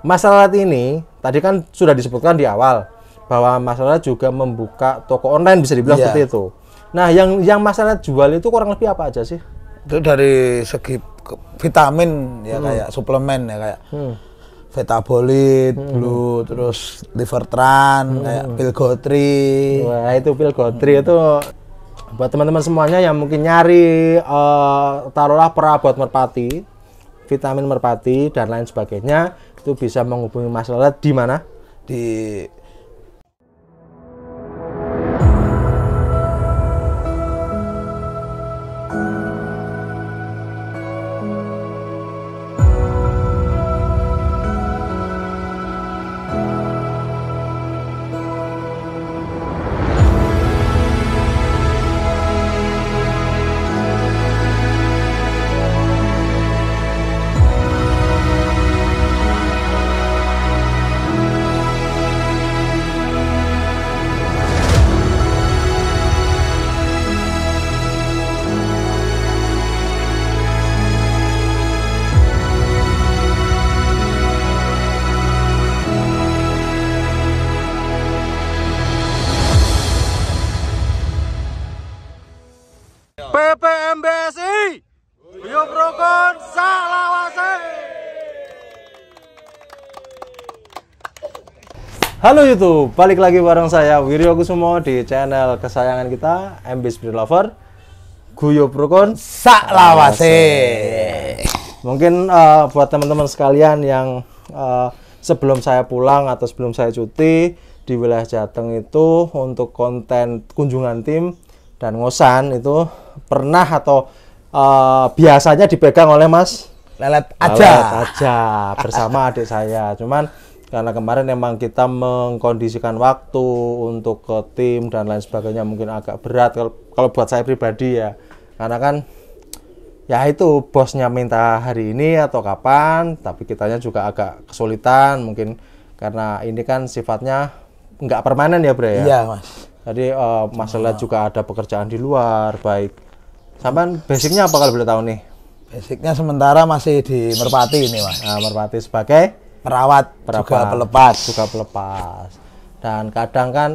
Mas Lalat ini tadi kan sudah disebutkan di awal bahwa Mas Lalat juga membuka toko online, bisa dibilang seperti itu. Nah, yang Mas Lalat jual itu kurang lebih apa aja sih? Itu dari segi vitamin ya, kayak suplemen ya, kayak Vitabolit, Blue, terus Livertran, kayak Pilgotri. Wah, itu Pilgotri itu buat teman-teman semuanya yang mungkin nyari taruhlah perabot merpati, vitamin merpati dan lain sebagainya, itu bisa menghubungi Mas Lalat di mana? Di PPMBSI Guyub Rukun Saklawase. Halo YouTube, balik lagi bareng saya Wiryo Kusumo di channel kesayangan kita MB Spirit Lover Guyub Rukun Saklawase. Mungkin buat teman-teman sekalian yang sebelum saya pulang atau sebelum saya cuti di wilayah Jateng itu untuk konten kunjungan tim dan ngosan itu pernah atau biasanya dipegang oleh Mas Lalat aja bersama adik saya. Cuman karena kemarin memang kita mengkondisikan waktu untuk ke tim dan lain sebagainya mungkin agak berat kalau buat saya pribadi ya. Karena kan ya itu bosnya minta hari ini atau kapan, tapi kitanya juga agak kesulitan mungkin karena ini kan sifatnya nggak permanen ya, Bre ya. Iya, Mas. Jadi masalah juga ada pekerjaan di luar, baik. Sampai basicnya apa kalau boleh tahu nih? Basicnya sementara masih di Merpati ini, Mas. Nah, Merpati sebagai perawat juga pelepas. Juga pelepas. Dan kadang kan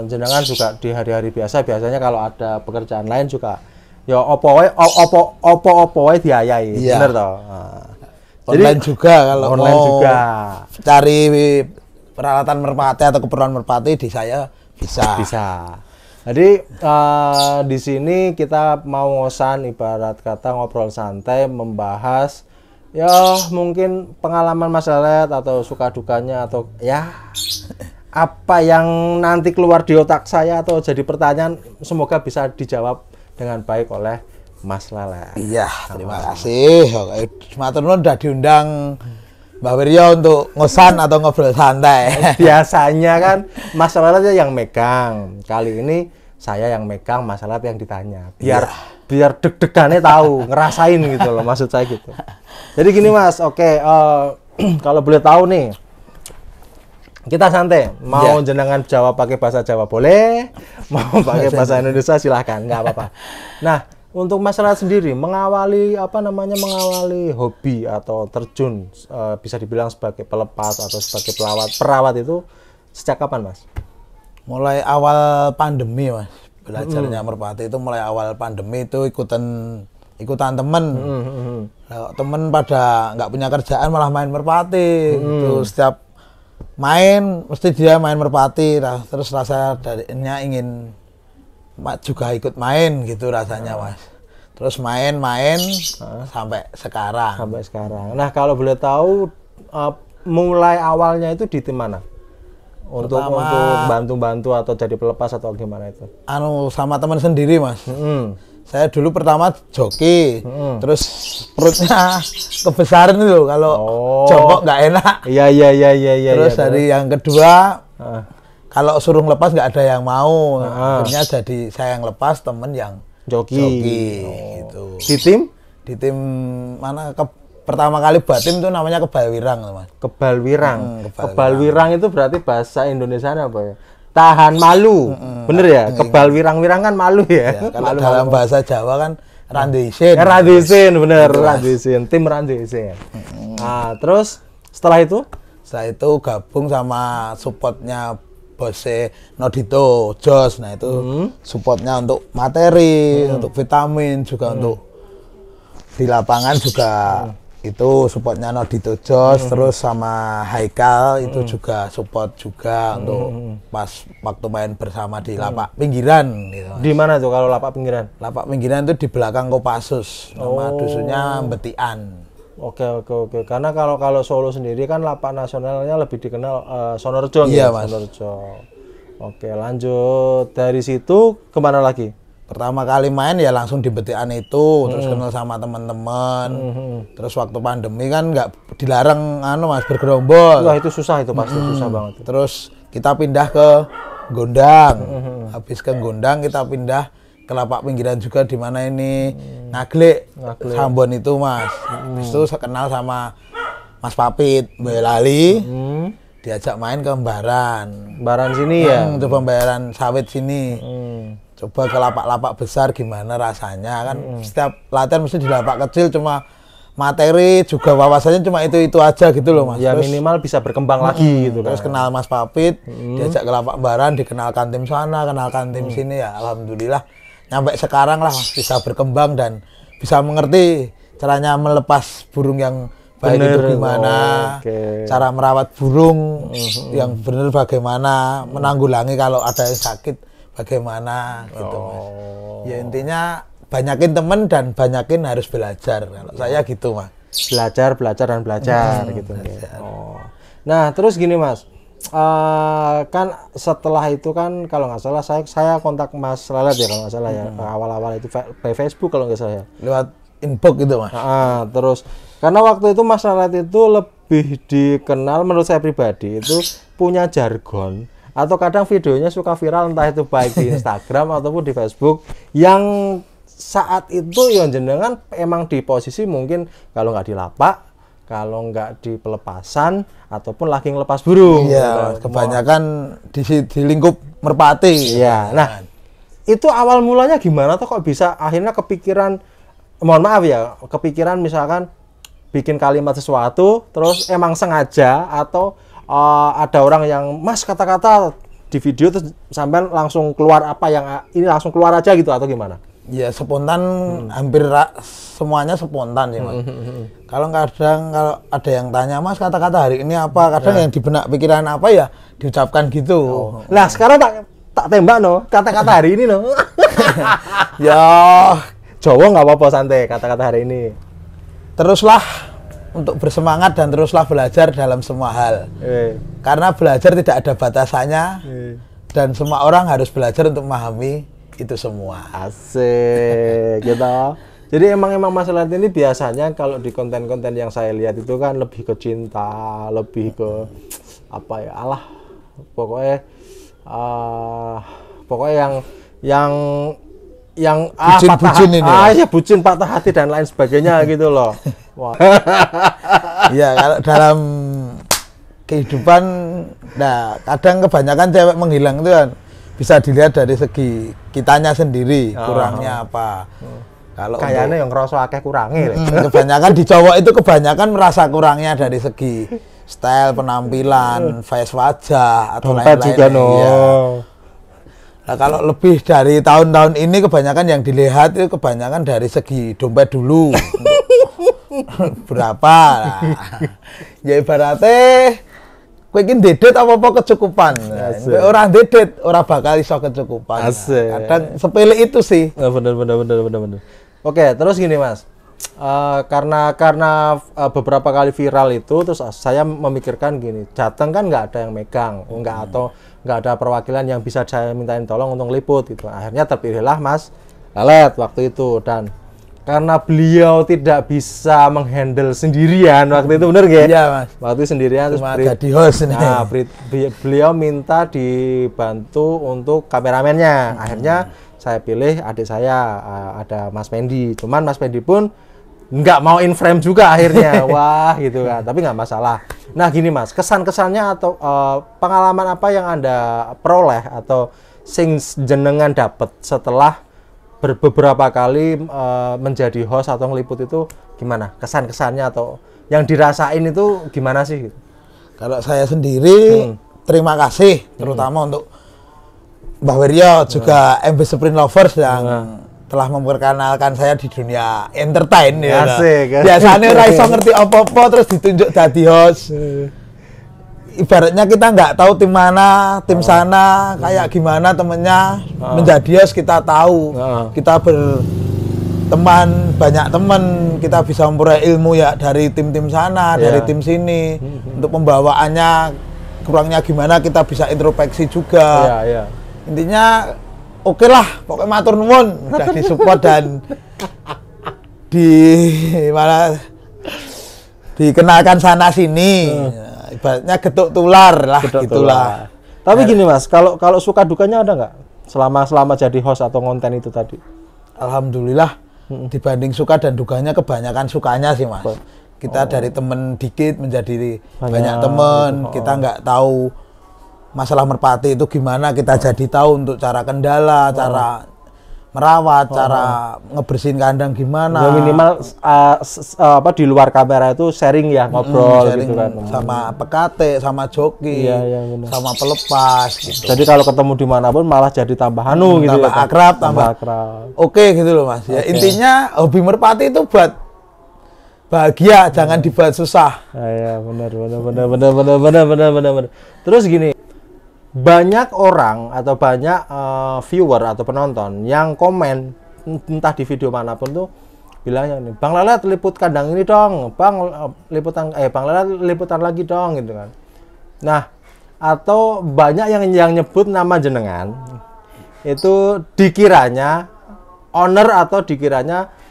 jenengan juga di hari-hari biasanya kalau ada pekerjaan lain juga ya opo wae diayai, iya. Bener toh. Nah, online jadi, juga kalau online mau juga cari peralatan Merpati atau keperluan Merpati di saya bisa. Jadi di sini kita mau ngosan, ibarat kata ngobrol santai, membahas ya mungkin pengalaman Mas Lalat atau suka dukanya atau ya apa yang nanti keluar di otak saya atau jadi pertanyaan, semoga bisa dijawab dengan baik oleh Mas Lalat. Iya, terima kasih. Matur nuwun udah diundang Mbak Wiryo untuk ngosan atau ngobrol santai. Biasanya kan Mas Lalat yang megang. Kali ini saya yang megang, Mas Lalat yang ditanya. Biar deg-degannya tahu, ngerasain gitu loh, maksud saya gitu. Jadi gini Mas, oke, kalau boleh tahu nih, kita santai. Mau jenengan jawab pakai bahasa Jawa boleh, mau pakai bahasa Indonesia silahkan, nggak apa-apa. Nah, untuk Mas Lalat sendiri mengawali hobi atau terjun bisa dibilang sebagai pelepas atau sebagai perawat itu sejak kapan, Mas? Mulai awal pandemi, Mas. Belajarnya Merpati itu mulai awal pandemi itu ikutan temen. Nah, temen pada nggak punya kerjaan malah main Merpati. Itu setiap main mesti dia main Merpati. Terus rasa darinya ingin juga ikut main gitu rasanya, Mas. Terus main sampai sekarang. Nah, kalau boleh tahu mulai awalnya itu di tim mana? Untuk bantu-bantu atau jadi pelepas atau gimana itu? Sama teman sendiri, Mas. Saya dulu pertama joki, terus perutnya kebesaran itu kalau jongkok nggak enak. Iya. Terus dari yang kedua, kalau suruh lepas nggak ada yang mau. Akhirnya jadi saya yang lepas, temen yang joki. Gitu. Di tim mana? Pertama kali buat tim itu namanya Kebalwirang, Mas. Kebalwirang itu berarti bahasa Indonesianya apa ya? Tahan malu. Bener ya? Kebalwirang kan malu ya? Kalau dalam bahasa Jawa kan Randisin. Bener, Randisin. Tim Randisin. Nah, terus setelah itu Setelah itu gabung sama supportnya bosnya Nodito, Jos. Nah itu supportnya untuk materi, untuk vitamin, juga untuk di lapangan juga itu supportnya Nodito Jos. Terus sama Haikal itu juga support juga untuk pas waktu main bersama di lapak pinggiran gitu. Di mana tuh kalau lapak pinggiran? Lapak pinggiran itu di belakang Kopassus, nama dusunnya Betian. Oke. Karena kalau Solo sendiri kan lapak nasionalnya lebih dikenal Sonorejo. Iya, gitu, Mas. Sonorejo. Oke, lanjut dari situ kemana lagi? Pertama kali main ya langsung di Betian itu, terus kenal sama teman-teman. Terus waktu pandemi kan nggak dilarang Mas bergerombol. Wah, itu susah itu pasti susah banget. Terus kita pindah ke Gondang. Habis ke Gondang kita pindah ke lapak pinggiran juga di mana ini Ngaglik. Sambon itu Mas. Itu saya kenal sama Mas Papit Boyolali. Diajak main ke Baran sini ya. Untuk pembayaran sawit sini. Coba ke lapak-lapak besar gimana rasanya kan. Setiap latihan mesti di lapak kecil cuma materi juga wawasannya cuma itu aja gitu loh Mas. Ya terus, minimal bisa berkembang lagi gitu kan. Terus kenal Mas Papit, diajak ke lapak Baran, dikenalkan tim sana, kenalkan tim sini ya. Alhamdulillah nyampe sekarang lah bisa berkembang dan bisa mengerti caranya melepas burung yang baik itu gimana, cara merawat burung yang benar bagaimana, menanggulangi kalau ada yang sakit bagaimana gitu Mas. Ya intinya banyakin temen dan banyakin harus belajar. Kalau saya gitu Mas. Belajar gitu. Nah terus gini Mas, kan setelah itu kan kalau nggak salah saya kontak Mas Lelet ya kalau nggak salah ya, awal-awal itu by Facebook kalau nggak salah ya. Lewat inbox gitu Mas. Terus karena waktu itu Mas Lelet itu lebih dikenal menurut saya pribadi itu punya jargon atau kadang videonya suka viral entah itu baik di Instagram ataupun di Facebook yang saat itu yang jenengan emang di posisi mungkin kalau nggak di lapak, kalau nggak di pelepasan ataupun lagi ngelepas burung. Iya, kebanyakan di lingkup merpati. Iya. Nah, itu awal mulanya gimana tuh kok bisa akhirnya kepikiran, mohon maaf ya, kepikiran misalkan bikin kalimat sesuatu terus emang sengaja atau ada orang yang Mas kata-kata di video terus sampai langsung keluar apa yang ini langsung keluar aja gitu atau gimana? Ya spontan, hampir semuanya spontan ya Mas. Kalau kadang kalau ada yang tanya Mas kata-kata hari ini apa, kadang yang di benak pikiran apa ya diucapkan gitu. Nah sekarang tak tembak no kata-kata hari ini no. Ya Jawa nggak apa-apa santai kata-kata hari ini. Teruslah untuk bersemangat dan teruslah belajar dalam semua hal. Karena belajar tidak ada batasannya dan semua orang harus belajar untuk memahami itu semua. Asik gitu. Jadi emang masalah ini biasanya kalau di konten-konten yang saya lihat itu kan lebih ke cinta, lebih ke apa ya, alah pokoknya yang bucin ini. Bucin patah hati dan lain sebagainya gitu loh. Wah. Iya, kalau dalam kehidupan nah kadang kebanyakan cewek menghilang itu kan bisa dilihat dari segi kitanya sendiri kurangnya apa. Kalau kayaknya yang ngerasa akeh kurangi. Kebanyakan di cowok itu kebanyakan merasa kurangnya dari segi style, penampilan, face wajah atau lain-lain. juga no. Ya. Nah, kalau lebih dari tahun-tahun ini kebanyakan yang dilihat itu kebanyakan dari segi dompet dulu. Berapa? Nah. Ya ibaratnya kowe iki dedet apa-apa kecukupan. Kowe ora dedet, ora bakal iso kecukupan. Kadang sepele itu sih. Bener. Oke, terus gini Mas. Karena beberapa kali viral itu terus saya memikirkan gini, Jateng kan nggak ada yang megang, nggak ada perwakilan yang bisa saya mintain tolong untuk liput gitu. Akhirnya terpilihlah Mas Lelet waktu itu dan karena beliau tidak bisa menghandle sendirian waktu itu bener gak? Iya Mas. Waktu sendirian cuma jadi host nih. Nah, beliau minta dibantu untuk kameramennya. Akhirnya saya pilih adik saya, ada Mas Pendi. Cuman Mas Pendi pun nggak mau in frame juga akhirnya. Wah gitu kan. Tapi nggak masalah. Nah gini Mas, kesan-kesannya atau pengalaman apa yang Anda peroleh atau sing jenengan dapat setelah beberapa kali menjadi host atau ngeliput itu gimana? Kesan-kesannya atau yang dirasain itu gimana sih? Kalau saya sendiri terima kasih terutama untuk Mbah Wiryo juga MB Sprint Lovers yang telah memperkenalkan saya di dunia entertain ya. Asik, Biasanya ora iso ngerti apa-apa terus ditunjuk dadi host. Ibaratnya kita nggak tahu tim mana, tim sana, kayak gimana temennya, menjadi host kita tahu. Kita berteman, banyak teman, kita bisa memperoleh ilmu ya dari tim-tim sana, dari tim sini. Untuk pembawaannya kurangnya gimana kita bisa introspeksi juga. Intinya oke lah, pokoknya matur nuwun udah disupport dan dikenalkan sana sini. Ibaratnya getuk tular lah, gitulah. Tapi gini Mas, kalau suka dukanya ada nggak selama jadi host atau konten itu tadi? Alhamdulillah dibanding suka dan dukanya kebanyakan sukanya sih Mas. Kita dari temen dikit menjadi banyak temen, kita nggak tahu masalah merpati itu gimana, kita jadi tahu untuk cara kendala, cara merawat, cara ngebersihin kandang gimana. Ya minimal di luar kamera itu sharing ya, ngobrol sharing gitu kan. Sama PKT, sama joki, sama pelepas gitu. Jadi kalau ketemu dimanapun malah jadi tambah gitu tambah ya. Akrab, tambah akrab. Oke gitu loh Mas. Ya intinya hobi merpati itu buat bahagia, jangan dibuat susah. Ya benar. Terus gini, banyak orang atau banyak viewer atau penonton yang komen entah di video manapun tuh bilangnya nih, Bang Lelet liput kandang ini dong, Bang Lelet liputan lagi dong gitu kan. Nah, atau banyak yang nyebut nama jenengan itu dikiranya owner atau dikiranya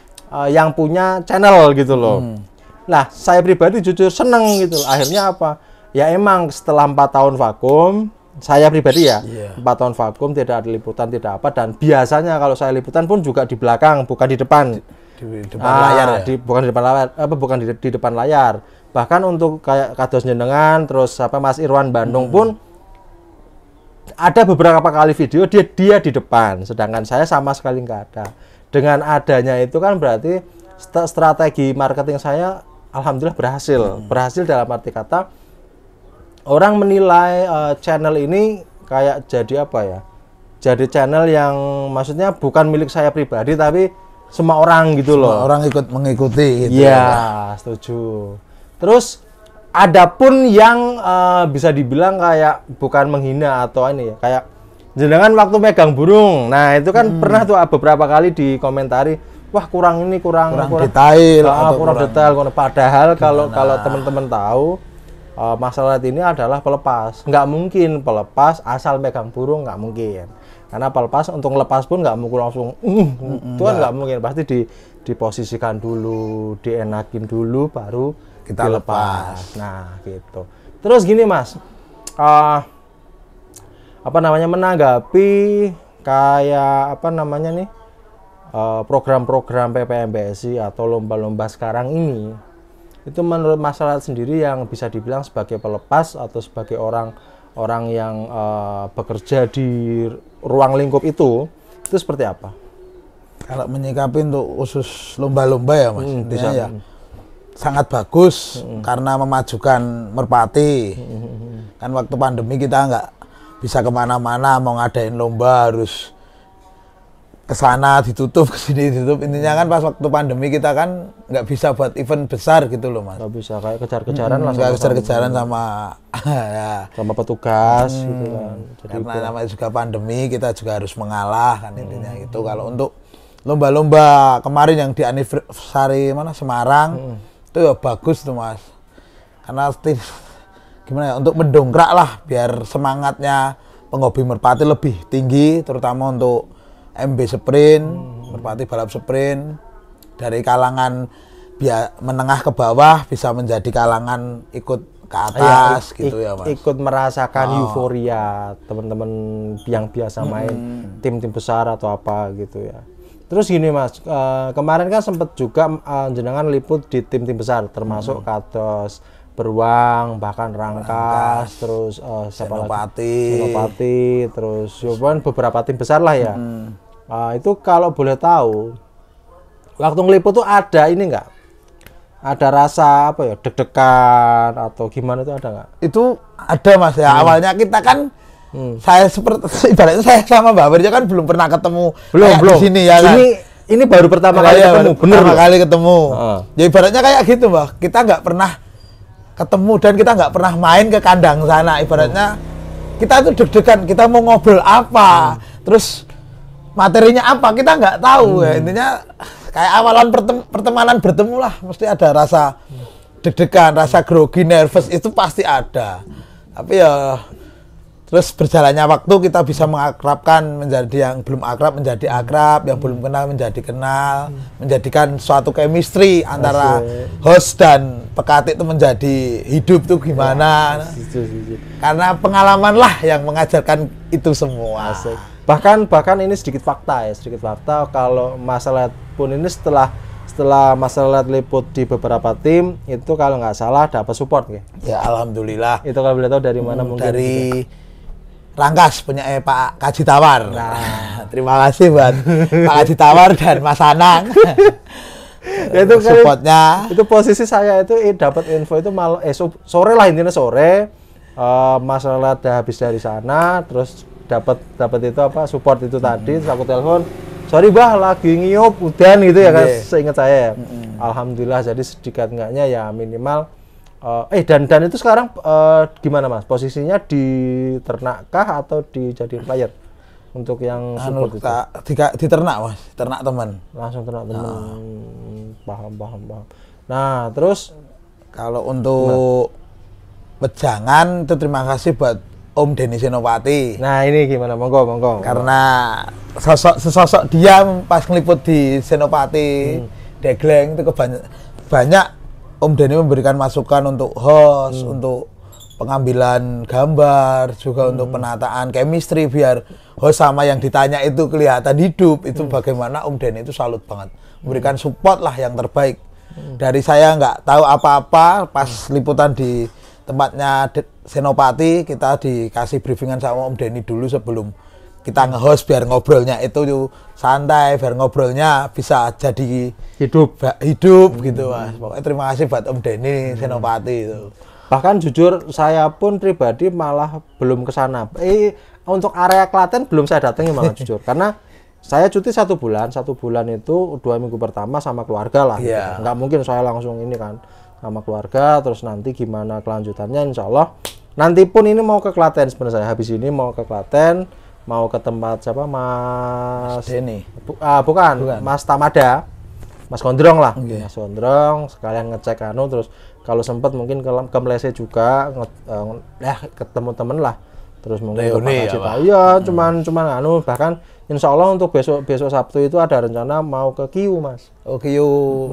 yang punya channel gitu loh. Nah, saya pribadi jujur seneng gitu. Akhirnya apa? Ya emang setelah 4 tahun vakum, saya pribadi ya, 4 tahun vakum, tidak ada liputan, tidak apa, dan biasanya kalau saya liputan pun juga di belakang, bukan di depan. Di depan layar ya? Bukan di depan layar, bukan di depan layar. Bahkan untuk kayak kados jenengan, terus Mas Irwan Bandung pun ada beberapa kali video dia di depan, sedangkan saya sama sekali nggak ada. Dengan adanya itu kan berarti strategi marketing saya alhamdulillah berhasil dalam arti kata orang menilai channel ini kayak jadi apa ya? Jadi channel yang maksudnya bukan milik saya pribadi tapi semua orang gitu loh. Semua orang ikut mengikuti gitu. Iya, setuju. Terus ada pun yang bisa dibilang kayak bukan menghina atau ini ya, kayak jenengan waktu megang burung. Nah, itu kan pernah tuh beberapa kali dikomentari, wah kurang detail atau kurang detail. Padahal kalau teman-teman tahu masalah ini adalah pelepas. Nggak mungkin pelepas asal megang burung, nggak mungkin. Karena pelepas untuk lepas pun nggak mungkin langsung itu kan nggak mungkin. Pasti diposisikan dulu, dienakin dulu, baru kita lepas. Nah, gitu. Terus gini Mas, menanggapi kayak program-program PPMBSI atau lomba-lomba sekarang ini, itu menurut masyarakat sendiri yang bisa dibilang sebagai pelepas atau sebagai orang yang bekerja di ruang lingkup itu seperti apa? Kalau menyikapi untuk khusus lomba-lomba ya Mas, intinya ya sangat bagus karena memajukan merpati. Kan waktu pandemi kita nggak bisa kemana-mana, mau ngadain lomba harus kesana ditutup, kesini ditutup. Intinya kan pas waktu pandemi kita kan nggak bisa buat event besar gitu loh Mas. Nggak bisa, kayak kejar-kejaran lah. Kejar-kejaran sama ya, sama petugas gitu kan. Jadi karena namanya juga pandemi, kita juga harus mengalah kan intinya itu. Kalau untuk lomba-lomba kemarin yang di anniversary Semarang itu ya bagus tuh Mas. Karena gimana ya, untuk mendongkrak lah biar semangatnya penghobi merpati lebih tinggi, terutama untuk MB Sprint, merpati balap sprint, dari kalangan menengah ke bawah bisa menjadi kalangan ikut ke atas gitu ya Mas. Ikut merasakan euforia teman-teman yang biasa main tim-tim besar atau apa gitu ya. Terus gini Mas, kemarin kan sempat juga jenengan liput di tim-tim besar termasuk Kados, Beruang, bahkan Rangkas, terus Senopati, terus beberapa tim besar lah ya. Itu kalau boleh tahu, waktu ngeliput tuh ada ini enggak? ada rasa apa ya, deg-degan atau gimana itu ada nggak? Itu ada Mas ya. Awalnya kita kan saya seperti ibaratnya saya sama Mbak Wirja kan belum pernah ketemu belum di sini ya kan. Ini baru pertama kali ketemu, bener pertama kali ketemu. Ya ibaratnya kayak gitu Mbak. Kita nggak pernah ketemu dan kita nggak pernah main ke kandang sana. Ibaratnya kita tuh deg-degan, kita mau ngobrol apa, terus materinya apa kita nggak tahu ya. Intinya kayak awalan pertemanan bertemu lah, mesti ada rasa deg-degan, rasa grogi, nervous itu pasti ada. Tapi ya terus berjalannya waktu kita bisa mengakrabkan menjadi yang belum akrab menjadi akrab, yang belum kenal menjadi kenal, menjadikan suatu chemistry antara host dan pekatik itu menjadi hidup tuh gimana. Karena pengalaman lah yang mengajarkan itu semua. Bahkan ini sedikit fakta kalau masalah pun ini setelah masalah liput di beberapa tim itu kalau nggak salah dapat support ya alhamdulillah. Itu kalau boleh tahu dari mana? Mungkin dari Rangkas punya Pak Kaji Tawar. Nah, terima kasih buat Pak Kaji Tawar dan Mas Anang. Itu supportnya. Itu posisi saya itu dapat info itu malah sore lah, intinya sore. Masalah udah habis dari sana, terus dapat itu apa support itu tadi, terus aku telepon, sorry bah lagi ngiyup udan gitu ya kan, seingat saya ya. Alhamdulillah, jadi sedikit enggaknya ya minimal. Dan itu sekarang gimana Mas? Posisinya di ternak kah atau dijadiin player? Untuk yang support itu? Di ternak Mas, ternak teman. Langsung ternak teman. Paham. Nah, terus kalau untuk wejangan itu terima kasih buat Om Denny Senopati. Nah, ini gimana? Monggo. Karena sosok dia pas ngeliput di Senopati, Degleng itu banyak Om Denny memberikan masukan untuk host, untuk pengambilan gambar, juga untuk penataan chemistry biar host sama yang ditanya itu kelihatan hidup. Itu bagaimana Om Denny itu salut banget. Memberikan support lah yang terbaik. Dari saya nggak tahu apa-apa, pas liputan di tempatnya Senopati, kita dikasih briefingan sama Om Denny dulu sebelum kita nge-host biar ngobrolnya itu santai, biar ngobrolnya bisa jadi hidup gitu Mas. Pokoknya terima kasih buat Om Denny Senopati itu. Bahkan jujur saya pun pribadi malah belum ke sana. Untuk area Klaten belum saya datangi malah jujur, karena saya cuti 1 bulan itu 2 minggu pertama sama keluarga lah. Yeah. Nggak mungkin saya langsung ini kan sama keluarga, terus nanti gimana kelanjutannya insya Allah. Nanti pun ini mau ke Klaten sebenarnya, habis ini mau ke Klaten, mau ke tempat siapa Mas Denny. Bukan, Mas Tamada, Mas Gondrong lah. Mas Gondrong sekalian ngecek terus kalau sempat mungkin ke Mlese juga ketemu temen lah, terus mungkin Reuni ya cuman bahkan insya Allah untuk besok Sabtu itu ada rencana mau ke Kiu Mas. Kiu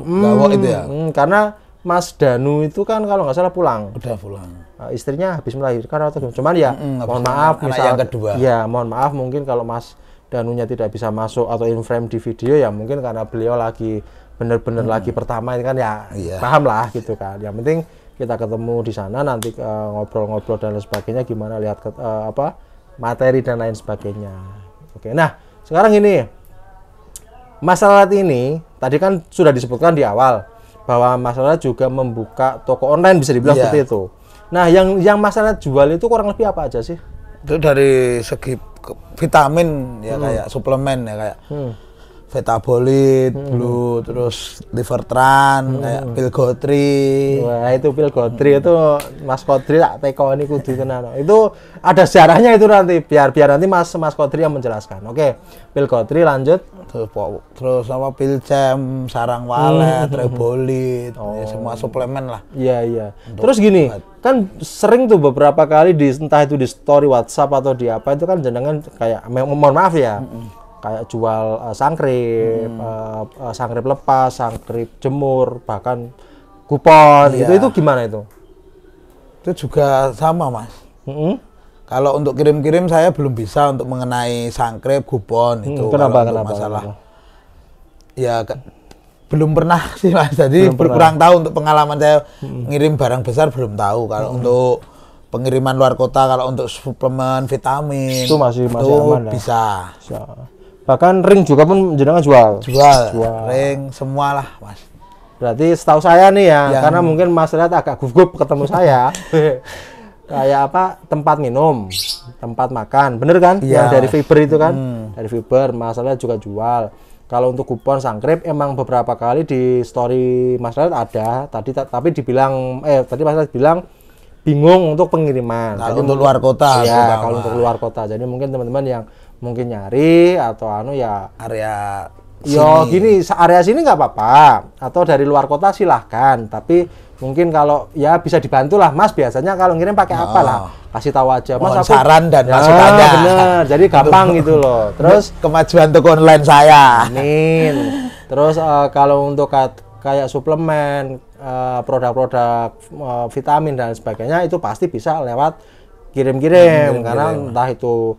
Gawok itu ya. Karena Mas Danu itu kan kalau nggak salah pulang. Udah pulang. Istrinya habis melahirkan atau cuman ya mohon maaf misal yang kedua. Ya mohon maaf mungkin kalau Mas Danunya tidak bisa masuk atau in frame di video ya mungkin karena beliau lagi bener-bener lagi pertama ini kan ya paham lah gitu kan. Yang penting kita ketemu di sana nanti ngobrol-ngobrol dan lain sebagainya, gimana lihat materi dan lain sebagainya. Oke, nah sekarang ini masalah ini tadi kan sudah disebutkan di awal bahwa masalah juga membuka toko online bisa dibilang seperti itu. Nah, yang masalah jual itu kurang lebih apa aja sih? Itu dari segi vitamin ya kayak suplemen ya kayak Vitabolit, Blue, terus Livertran, kayak Pilgotri. Wah, itu Pilgotri itu Mas Kodri tak teko ini kudu tenan. Itu ada sejarahnya itu nanti biar nanti Mas Kodri yang menjelaskan. Oke, Pilgotri lanjut. Terus apa Pilcem, Sarang Walet, Rebolit, ya semua suplemen lah. Iya. Terus gini, kan sering tuh beberapa kali entah itu di story WhatsApp atau di apa itu kan jenengan kayak mohon maaf ya. Kayak jual sangkrip lepas, sangkrip jemur, bahkan kupon. Itu gimana itu? Itu juga sama Mas. Kalau untuk kirim-kirim saya belum bisa untuk mengenai sangkrip, kupon itu. Kenapa? Masalah. Ya belum pernah sih Mas. Jadi kurang tahu untuk pengalaman saya ngirim barang besar belum tahu. Kalau untuk pengiriman luar kota, kalau untuk suplemen vitamin itu masih aman bisa. Bahkan ring juga pun jenengan jual. Ring semua lah Mas. Berarti setahu saya nih ya, karena mungkin Mas Rehat agak gugup ketemu saya. Kayak apa, tempat minum, tempat makan, bener kan? Yang dari Fiber itu kan, dari Fiber, Mas Rehat juga jual. Kalau untuk kupon Sangkrip emang beberapa kali di story Mas Rehat ada, tapi dibilang, tadi Mas Rehat bilang bingung untuk pengiriman. Jadi untuk luar kota. Ya, kalau untuk luar kota. Jadi mungkin teman-teman yang mungkin nyari atau ya area gini, area sini nggak apa-apa, atau dari luar kota silahkan, tapi mungkin kalau ya bisa dibantu lah Mas, biasanya kalau ngirim pakai apa lah, kasih tahu aja Mas, aku saran dan masukannya. Bener, jadi gampang gitu loh. Terus kemajuan toko online saya, amin. Terus kalau untuk kayak suplemen, produk-produk vitamin dan sebagainya, itu pasti bisa lewat kirim-kirim, karena entah itu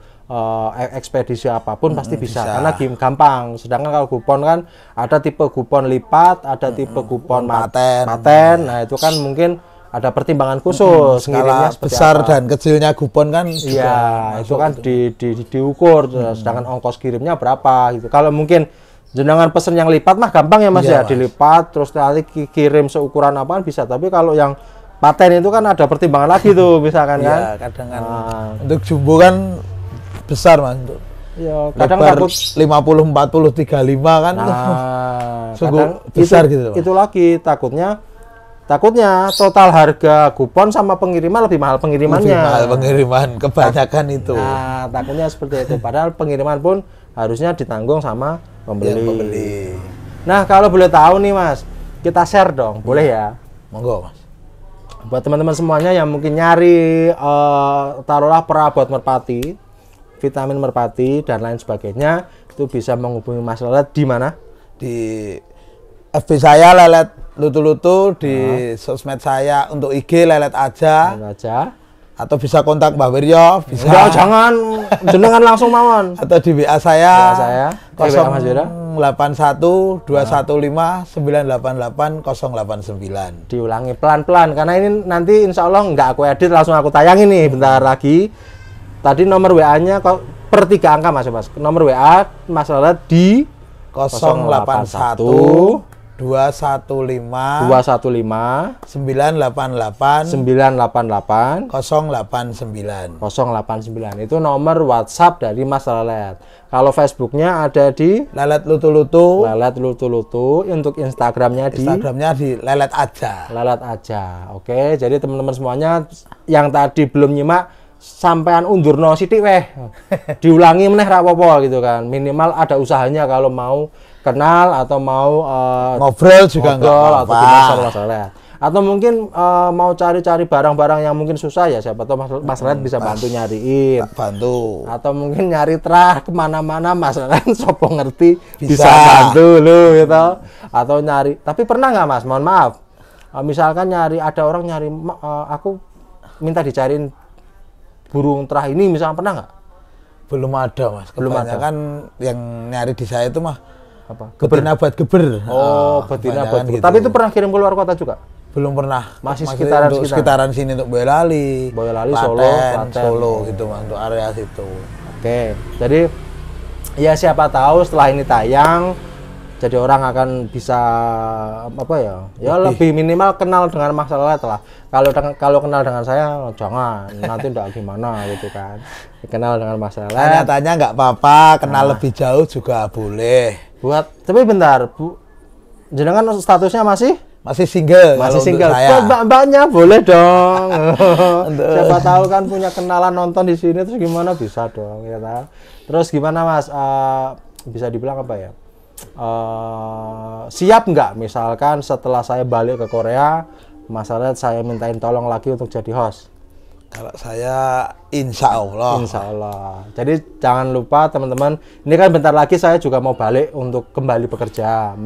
ekspedisi apapun pasti bisa, karena gampang. Sedangkan kalau kupon kan ada tipe kupon lipat, ada tipe kupon paten. Nah itu kan mungkin ada pertimbangan khusus. Skala besar dan kecilnya kupon kan iya, itu kan diukur. Sedangkan ongkos kirimnya berapa gitu. Kalau mungkin jenengan pesen yang lipat mah gampang ya Mas, ya dilipat terus nanti kirim seukuran apaan bisa. Tapi kalau yang paten itu kan ada pertimbangan lagi tuh, misalkan kan. Kadang kan untuk jumbo kan besar Mas, untuk kadang takut 50 40 35 kan. Sungguh besar gitu. Itu lagi takutnya total harga kupon sama pengiriman lebih mahal pengirimannya. Lebih mahal pengiriman kebanyakan itu. Nah, takutnya seperti itu. Padahal pengiriman pun harusnya ditanggung sama pembeli. Nah, kalau boleh tahu nih Mas, kita share dong, boleh ya? Monggo Mas. Buat teman-teman semuanya yang mungkin nyari taruhlah perabot merpati, vitamin merpati dan lain sebagainya, itu bisa menghubungi Mas Lelet di mana? Di FB saya Lelet Lutu-Lutu, di sosmed saya untuk IG Lelet aja. Atau bisa kontak Mbak Wiryo, bisa. Enggak, jangan jenengan langsung mawon. Atau di WA saya. 081 215 988 089. Diulangi pelan-pelan karena ini nanti insya Allah nggak aku edit, langsung aku tayangin nih bentar lagi. Tadi nomor WA-nya kok per 3 angka Mas. Nomor WA Mas Lelet di 081 215 988 089. Itu nomor WhatsApp dari Mas Lelet. Kalau Facebooknya ada di Lelet Lutu-Lutu. Untuk Instagramnya di Lelet aja. Oke, jadi teman-teman semuanya yang tadi belum nyimak, sampean undurno sithik weh. Diulangi meneh ra apa-apa gitu kan. Minimal ada usahanya kalau mau kenal atau mau ngobrol juga enggak apa-apa. Atau mungkin mau cari-cari barang-barang yang mungkin susah ya, siapa tahu Mas Lelet bisa bantu nyariin. Bantu. Atau mungkin nyari terah kemana-mana Mas Lelet sopo ngerti bisa bantu lu gitu. Atau nyari, tapi pernah nggak Mas, mohon maaf, misalkan ada orang nyari, aku minta dicariin burung terah ini misalnya, pernah nggak? Belum ada Mas. Belum ada. Kan yang nyari di saya itu mah apa? Betina buat geber. Betina buat geber. Gitu. Tapi itu pernah kirim ke luar kota juga? Belum pernah. Masih sekitaran sini untuk Boyolali, Klaten, Solo gitu Mas, untuk area situ. Oke. Jadi ya siapa tahu setelah ini tayang, jadi orang akan bisa lebih minimal kenal dengan Mas Lelet lah. Kalau kenal dengan saya jangan nanti enggak gimana gitu kan. Kenal dengan Mas Lelet. Tanya-tanya nggak apa-apa, kenal lebih jauh juga boleh. Tapi bentar, Bu. Jenengan statusnya masih single. Masih single. Mbak-mbaknya boleh dong. Siapa tahu kan punya kenalan nonton di sini, terus gimana bisa dong ya kan? Terus gimana Mas? Bisa dibilang apa ya? Siap nggak misalkan setelah saya balik ke Korea, Mas Lelet saya mintain tolong lagi untuk jadi host? Kalau saya insya Allah. Jadi jangan lupa teman-teman, ini kan bentar lagi saya juga mau balik untuk kembali bekerja,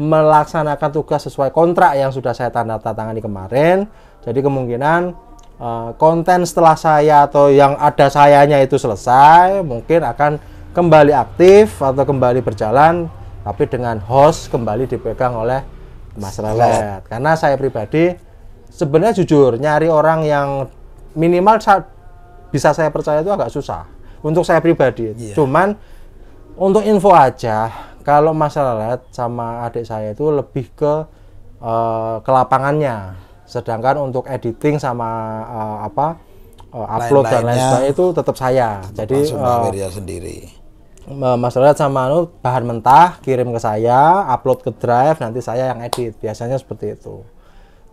melaksanakan tugas sesuai kontrak yang sudah saya tanda tangani kemarin. Jadi kemungkinan konten setelah saya atau yang ada sayanya itu selesai, mungkin akan kembali aktif atau kembali berjalan, tapi dengan host kembali dipegang oleh Mas Lelet. Karena saya pribadi sebenarnya jujur nyari orang yang minimal bisa saya percaya itu agak susah untuk saya pribadi. Cuman Untuk info aja, kalau masalah LED sama adik saya itu lebih ke lapangannya. Sedangkan untuk editing sama upload dan lain sebagainya itu tetap saya. Jadi sendiri. Masalah sama bahan mentah kirim ke saya, upload ke drive, nanti saya yang edit. Biasanya seperti itu.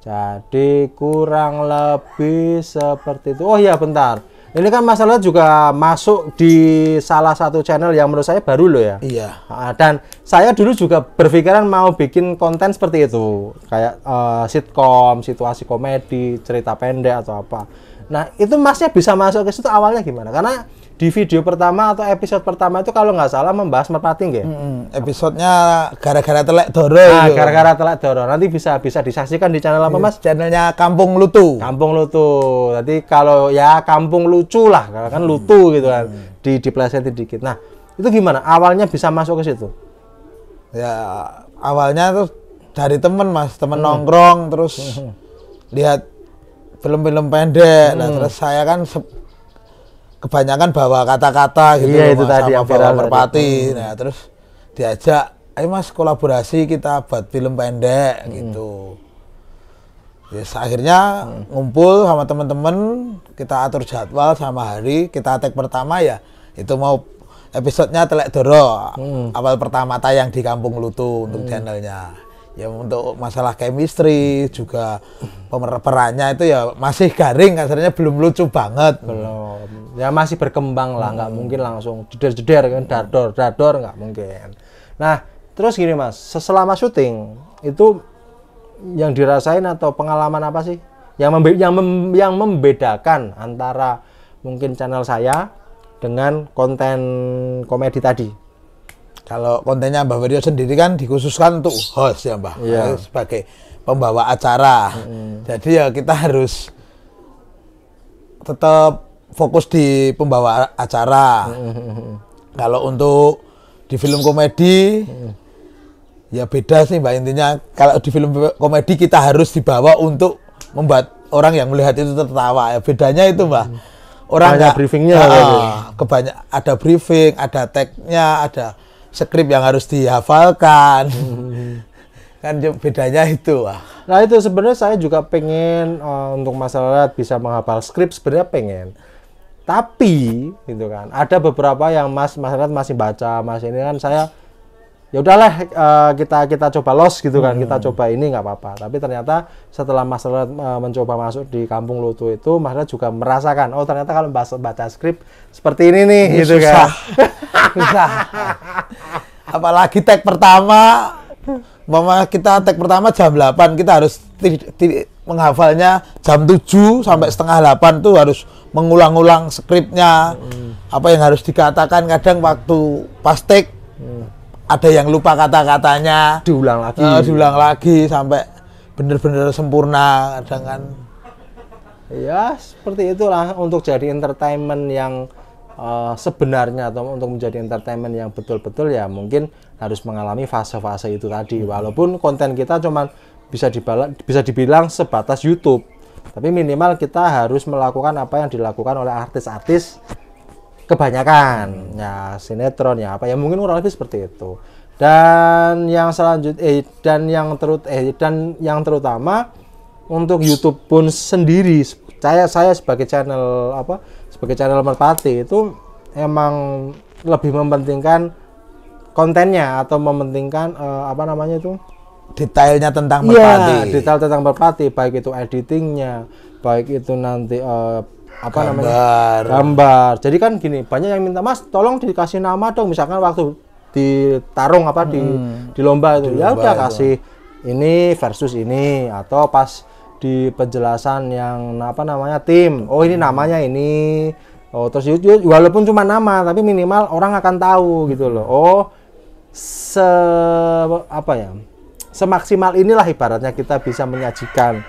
Jadi kurang lebih seperti itu. Oh iya, bentar. Ini kan masalah juga masuk di salah satu channel yang menurut saya baru loh ya. Iya. Dan saya dulu juga berpikiran mau bikin konten seperti itu, kayak sitkom, situasi komedi, cerita pendek atau apa. Nah, itu Masnya bisa masuk ke situ awalnya gimana? Karena di video pertama atau episode pertama itu kalau nggak salah membahas merpati nggih? Episodenya gara-gara telek doro. Nah, gara-gara telek doro. Nanti bisa disaksikan di channel apa, Mas? Channelnya Kampung Lutu. Kampung Lutu. Jadi kalau ya Kampung Lucu lah, karena kan lutu gitu kan. Diplesetin dikit. Nah, itu gimana? Awalnya bisa masuk ke situ? Ya, awalnya tuh dari temen, Mas. Temen nongkrong, terus lihat film-film pendek. Nah, terus saya kan kebanyakan bawa kata-kata gitu, iya, itu tadi sama bawa merpati. Tadi. Nah, terus diajak, ayo Mas kolaborasi kita buat film pendek gitu. Yes, akhirnya ngumpul sama teman-teman, kita atur jadwal sama hari, kita tag pertama ya itu mau episodenya Telek Doro, awal pertama tayang di Kampung Lutu untuk channelnya. Ya untuk masalah chemistry juga pemerannya itu ya masih garing, kasarnya belum lucu banget. Belum. Ya masih berkembang lah, nggak mungkin langsung jeder-jeder kan, dador nggak mungkin. Nah, terus gini Mas, selama syuting itu yang dirasain atau pengalaman apa sih yang membedakan antara mungkin channel saya dengan konten komedi tadi? Kalau kontennya Mbah Wiryo sendiri kan dikhususkan untuk host ya Mbah, sebagai pembawa acara. Jadi ya kita harus tetap fokus di pembawa acara. Kalau untuk di film komedi ya beda sih Mbak, intinya kalau di film komedi kita harus dibawa untuk membuat orang yang melihat itu tertawa. Ya bedanya itu Mbah. Orang banyak briefingnya ada briefing, ada tag-nya, ada skrip yang harus dihafalkan. Kan bedanya itu. Nah itu sebenarnya saya juga pengen untuk masalah bisa menghafal skrip, sebenarnya pengen. Tapi gitu kan, ada beberapa yang masyarakat masih baca, masih ini kan saya ya udahlah kita coba los gitu kan, kita coba ini nggak apa-apa. Tapi ternyata setelah masyarakat mencoba masuk di Kampung Lutu itu, masyarakat juga merasakan oh ternyata kalau baca skrip seperti ini nih, gitu susah. kan. Susah. Apalagi tag pertama, kita tag pertama jam 8, kita harus menghafalnya jam 7 sampai setengah 8 tuh harus mengulang-ulang skripnya. Apa yang harus dikatakan, kadang waktu pas tag ada yang lupa kata-katanya, diulang lagi sampai benar-benar sempurna kadang kan. Ya seperti itulah untuk jadi entertainment yang sebenarnya, atau untuk menjadi entertainment yang betul-betul ya mungkin harus mengalami fase-fase itu tadi. Walaupun konten kita cuman bisa dibilang sebatas YouTube, tapi minimal kita harus melakukan apa yang dilakukan oleh artis-artis kebanyakan, ya sinetron ya apa ya, mungkin kurang lebih seperti itu. Dan yang selanjutnya dan yang terutama untuk YouTube pun sendiri, saya sebagai channel merpati itu emang lebih mementingkan kontennya, atau mementingkan detailnya tentang merpati. Iya, detail tentang merpati, baik itu editingnya, baik itu nanti gambar. Jadi kan gini, banyak yang minta Mas tolong dikasih nama dong, misalkan waktu ditarung di lomba itu, ya udah kasih ini versus ini, atau pas di penjelasan yang tim, oh ini namanya ini, oh terus walaupun cuma nama tapi minimal orang akan tahu gitu loh, oh semaksimal inilah ibaratnya kita bisa menyajikan.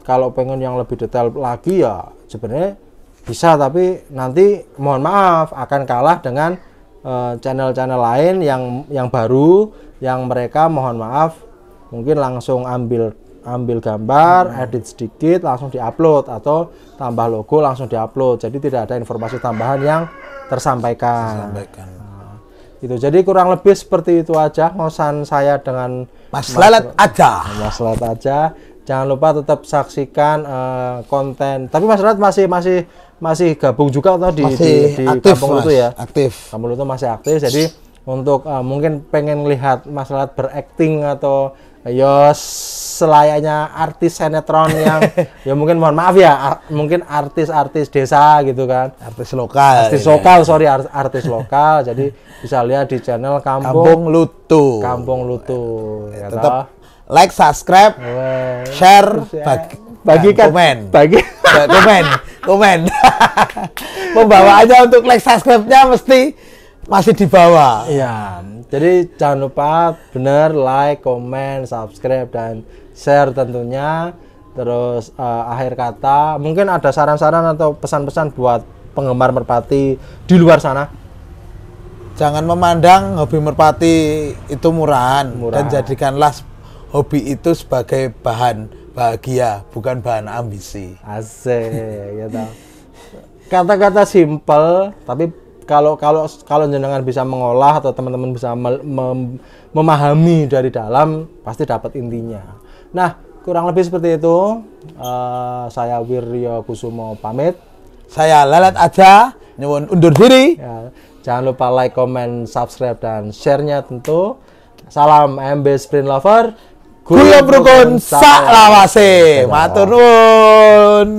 Kalau pengen yang lebih detail lagi ya sebenarnya bisa, tapi nanti mohon maaf akan kalah dengan channel-channel lain yang baru, yang mereka mohon maaf mungkin langsung ambil gambar, edit sedikit langsung diupload, atau tambah logo langsung diupload. Jadi tidak ada informasi tambahan yang tersampaikan. Itu jadi kurang lebih seperti itu aja ngosan saya dengan Mas Lalat aja. Mas Lalat aja. Jangan lupa tetap saksikan konten. Tapi Mas Lalat masih gabung juga atau di aktif, Kampung Lutu ya? Aktif. Kampung Lutu masih aktif. Jadi untuk mungkin pengen lihat Mas Lalat berakting atau ya selayaknya artis sinetron yang ya mungkin mohon maaf ya mungkin artis-artis desa gitu kan, artis lokal artis lokal jadi bisa lihat di channel Kampung Lutu ya tetap like, subscribe, share, bagikan komen pembawaannya untuk like subscribe-nya mesti masih di bawah. Iya, jadi jangan lupa bener like, komen, subscribe dan share tentunya. Terus akhir kata, mungkin ada saran-saran atau pesan-pesan buat penggemar merpati di luar sana. Jangan memandang hobi merpati itu murahan. Dan jadikanlah hobi itu sebagai bahan bahagia, bukan bahan ambisi. Asik, gitu. Kata-kata simple, tapi kalau jenengan bisa mengolah atau teman-teman bisa memahami dari dalam, pasti dapat intinya. Nah, kurang lebih seperti itu. Saya Wiryo Kusumo pamit. Saya Lalat aja, nyuwun undur diri. Ya, jangan lupa like, comment, subscribe dan share-nya tentu. Salam MB Sprint Lover. Guyub rukun sak lawase. Matur nuwun.